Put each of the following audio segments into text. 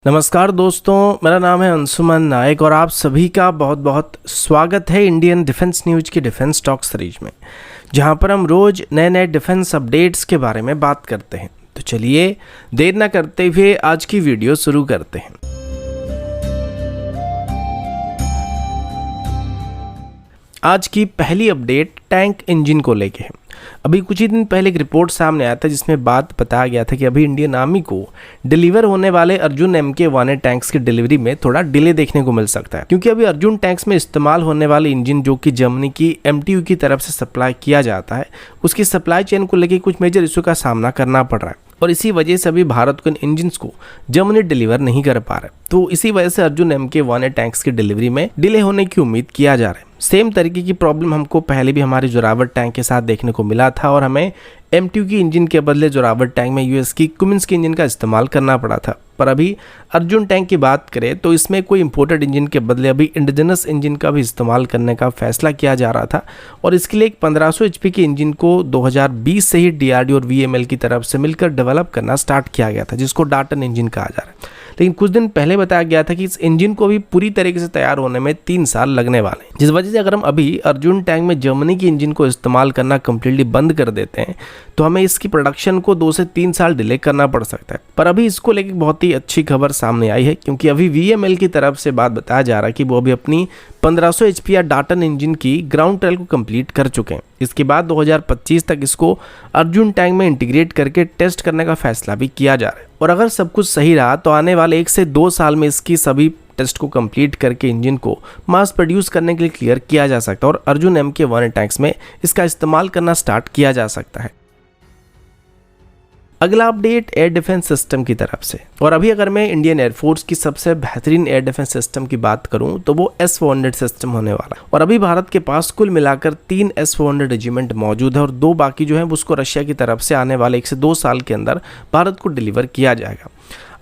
नमस्कार दोस्तों, मेरा नाम है अंशुमन नायक और आप सभी का बहुत बहुत स्वागत है इंडियन डिफेंस न्यूज़ की डिफेंस टॉक सीरीज में, जहां पर हम रोज़ नए नए डिफेंस अपडेट्स के बारे में बात करते हैं। तो चलिए देर ना करते हुए आज की वीडियो शुरू करते हैं। आज की पहली अपडेट टैंक इंजन को लेके है। अभी कुछ ही दिन पहले एक रिपोर्ट सामने आया था जिसमें बात बताया गया था कि अभी इंडियन आर्मी को डिलीवर होने वाले अर्जुन MK-1A टैंक्स की डिलीवरी में थोड़ा डिले देखने को मिल सकता है, क्योंकि अभी अर्जुन टैंक्स में इस्तेमाल होने वाले इंजन जो कि जर्मनी की MTU की तरफ से सप्लाई किया जाता है, उसकी सप्लाई चेन को लेकर कुछ मेजर इशू का सामना करना पड़ रहा है और इसी वजह से अभी भारत को इन इंजन्स को जर्मनी डिलीवर नहीं कर पा रहा है। तो इसी वजह से अर्जुन MK-1A टैंक्स की डिलीवरी में डिले होने की उम्मीद किया जा रहा है। सेम तरीके की प्रॉब्लम हमको पहले भी हमारे जोरावर टैंक के साथ देखने को मिला था और हमें MTU की इंजन के बदले जोरावर टैंक में US की कुमिंस की इंजन का इस्तेमाल करना पड़ा था। पर अभी अर्जुन टैंक की बात करें तो इसमें कोई इंपोर्टेड इंजन के बदले अभी इंडिजिनस इंजन का भी इस्तेमाल करने का फैसला किया जा रहा था और इसके लिए एक 1500 HP की इंजन को 2020 से ही DRDO और VML की तरफ से मिलकर डेवलप करना स्टार्ट किया गया था, जिसको डाटन इंजन कहा जा रहा है। लेकिन कुछ दिन पहले बताया गया था कि इस इंजन को भी पूरी तरीके से तैयार होने में 3 साल लगने वाले हैं, जिस वजह से अगर हम अभी अर्जुन टैंक में जर्मनी की इंजन को इस्तेमाल करना कम्प्लीटली बंद कर देते हैं तो हमें इसकी प्रोडक्शन को 2 से 3 साल डिले करना पड़ सकता है। पर अभी इसको लेकर बहुत ही अच्छी खबर सामने आई है, क्योंकि अभी VML की तरफ से बात बताया जा रहा है कि वो अभी अपनी 1500 HP या डाटन इंजन की ग्राउंड ट्रायल को कंप्लीट कर चुके हैं। इसके बाद 2025 तक इसको अर्जुन टैंक में इंटीग्रेट करके टेस्ट करने का फैसला भी किया जा रहा है और अगर सब कुछ सही रहा तो आने वाले 1 से 2 साल में इसकी सभी टेस्ट को कंप्लीट करके इंजन को मास प्रोड्यूस करने के लिए क्लियर किया जा सकता है और अर्जुन MK-1A टैंक्स में इसका इस्तेमाल करना स्टार्ट किया जा सकता है। अगला अपडेट एयर डिफेंस सिस्टम की तरफ से, और अभी अगर मैं इंडियन एयरफोर्स की सबसे बेहतरीन एयर डिफेंस सिस्टम की बात करूं तो वो S-400 सिस्टम होने वाला है और अभी भारत के पास कुल मिलाकर 3 S-400 रेजिमेंट मौजूद है और 2 बाकी जो है उसको रशिया की तरफ से आने वाले 1 से 2 साल के अंदर भारत को डिलीवर किया जाएगा।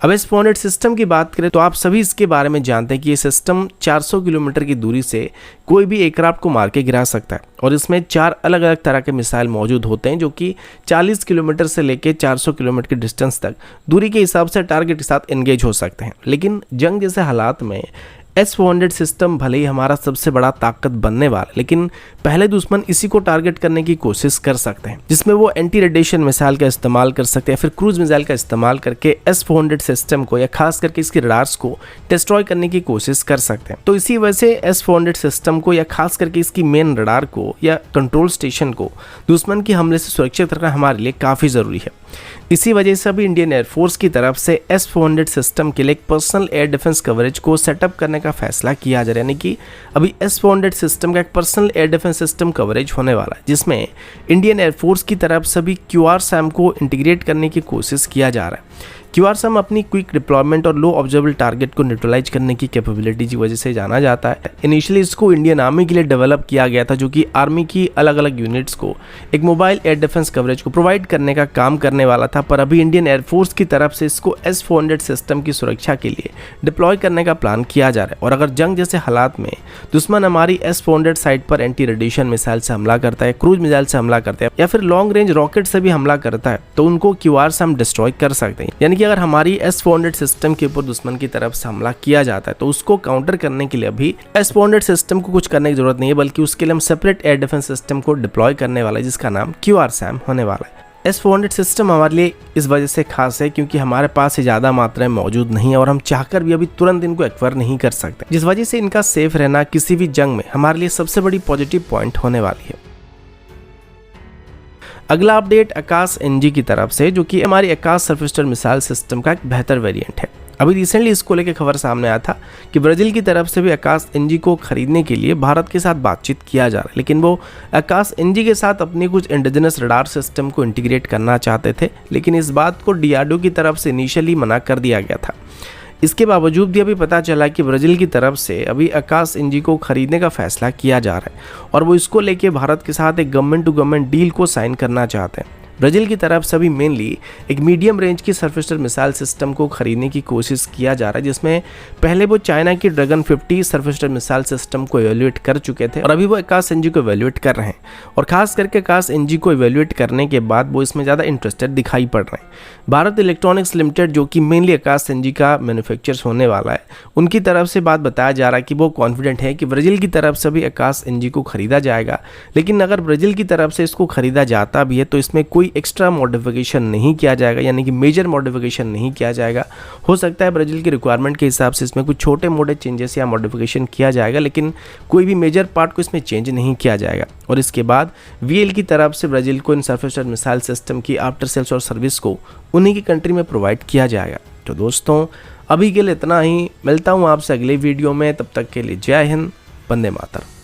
अब S-400 सिस्टम की बात करें तो आप सभी इसके बारे में जानते हैं कि ये सिस्टम 400 किलोमीटर की दूरी से कोई भी एयरक्राफ्ट को मार के गिरा सकता है और इसमें 4 अलग अलग तरह के मिसाइल मौजूद होते हैं जो कि 40 किलोमीटर से लेकर 400 किलोमीटर के डिस्टेंस तक दूरी के हिसाब से टारगेट के साथ एंगेज हो सकते हैं। लेकिन जंग जैसे हालात में S-400 सिस्टम भले ही हमारा सबसे बड़ा ताकत बनने वाला, लेकिन पहले दुश्मन इसी को टारगेट करने की कोशिश कर सकते हैं, जिसमें वो एंटी रेडिएशन मिसाइल का इस्तेमाल कर सकते हैं, फिर क्रूज मिसाइल का इस्तेमाल करके S-400 सिस्टम को या खास करके इसके रडार्स को डिस्ट्रॉय करने की कोशिश कर सकते हैं। तो इसी वजह से S-400 सिस्टम को या खास करके इसकी मेन रडार को या कंट्रोल स्टेशन को दुश्मन के हमले से सुरक्षित रखना हमारे लिए काफ़ी ज़रूरी है। इसी वजह से अभी इंडियन एयरफोर्स की तरफ से S-400 सिस्टम के लिए एक पर्सनल एयर डिफेंस कवरेज को सेटअप करने का फैसला किया जा रहा है, यानी कि अभी S-400 सिस्टम का एक personal air defence system coverage होने वाला है, जिसमें इंडियन एयरफोर्स की तरफ से भी QRSAM को इंटीग्रेट करने की कोशिश किया जा रहा है। QRSAM अपनी क्विक डिप्लॉयमेंट और लो ऑब्जर्वेबल टारगेट को न्यूट्रलाइज करने की कैपेबिलिटी की वजह से जाना जाता है। इनिशियली इसको इंडियन आर्मी के लिए डेवलप किया गया था, जो कि आर्मी की अलग अलग यूनिट्स को एक मोबाइल एयर डिफेंस कवरेज को प्रोवाइड करने का काम करने वाला था। पर अभी इंडियन एयरफोर्स की तरफ से इसको S-400 सिस्टम की सुरक्षा के लिए डिप्लॉय करने का प्लान किया जा रहा है और अगर जंग जैसे हालात में दुश्मन हमारी S-400 साइट पर एंटी रेडिएशन मिसाइल से हमला करता है, क्रूज मिसाइल से हमला करता है या फिर लॉन्ग रेंज रॉकेट से भी हमला करता है तो उनको QRSAM डिस्ट्रॉय कर सकते हैं। यानी कि अगर हमारी S-400 सिस्टम के ऊपर दुश्मन की तरफ से हमला किया जाता है तो उसको काउंटर करने के लिए अभी S-400 सिस्टम को कुछ करने की जरूरत नहीं है, बल्कि उसके लिए हम सेपरेट एयर डिफेंस सिस्टम को डिप्लॉय करने वाला है, जिसका नाम QRSAM होने वाला है। S-400 सिस्टम हमारे लिए इस वजह से खास है क्योंकि हमारे पास ज़्यादा मात्रा में मौजूद नहीं है और हम चाहकर भी अभी तुरंत इनको एक्वायर नहीं कर सकते, जिस वजह से इनका सेफ रहना किसी भी जंग में हमारे लिए सबसे बड़ी पॉजिटिव पॉइंट होने वाली है। अगला अपडेट आकाश NG की तरफ से, जो कि हमारी आकाश सर्फेस मिसाइल सिस्टम का एक बेहतर वेरिएंट है। अभी रिसेंटली इसको लेकर खबर सामने आया था कि ब्राजील की तरफ से भी आकाश NG को खरीदने के लिए भारत के साथ बातचीत किया जा रहा है, लेकिन वो आकाश NG के साथ अपनी कुछ इंडिजिनस रडार सिस्टम को इंटीग्रेट करना चाहते थे, लेकिन इस बात को DRDO की तरफ से इनिशियली मना कर दिया गया था। इसके बावजूद भी अभी पता चला कि ब्राज़ील की तरफ से अभी आकाश NG को खरीदने का फैसला किया जा रहा है और वो इसको लेके भारत के साथ एक गवर्नमेंट टू गवर्नमेंट डील को साइन करना चाहते हैं। ब्राज़ील की तरफ से अभी मेनली एक मीडियम रेंज की सरफेस मिसाइल सिस्टम को खरीदने की कोशिश किया जा रहा है, जिसमें पहले वो चाइना की ड्रैगन 50 सरफेस मिसाइल सिस्टम को इवेल्युएट कर चुके थे और अभी वो आकाश एनजी को इवेल्युएट कर रहे हैं। और खास करके आकाश एनजी को इवेल्युएट करने के बाद वो इसमें ज़्यादा इंटरेस्टेड दिखाई पड़ रहे हैं। भारत इलेक्ट्रॉनिक्स लिमिटेड, जो कि मेनली आकाश एनजी का मैन्युफैक्चर्स होने वाला है, उनकी तरफ से बात बताया जा रहा है कि वो कॉन्फिडेंट है कि ब्राज़ील की तरफ से भी आकाश एनजी को खरीदा जाएगा। लेकिन अगर ब्राज़ील की तरफ से इसको खरीदा जाता भी है तो इसमें कोई एक्स्ट्रा मॉडिफिकेशन नहीं किया जाएगा, यानी कि मेजर मॉडिफिकेशन नहीं किया जाएगा। हो सकता है ब्राज़ील की रिक्वायरमेंट के हिसाब से इसमें कुछ छोटे मोटे चेंजेस या मॉडिफिकेशन किया जाएगा, लेकिन कोई भी मेजर पार्ट को इसमें चेंज नहीं किया जाएगा। और इसके बाद वीएल की तरफ से ब्राज़ील को इन सरफेस मिसाइल सिस्टम की आफ्टर सेल्स और सर्विस को उन्हीं की कंट्री में प्रोवाइड किया जाएगा। तो दोस्तों अभी के लिए इतना ही, मिलता हूँ आपसे अगले वीडियो में, तब तक के लिए जय हिंद, वंदे मातरम।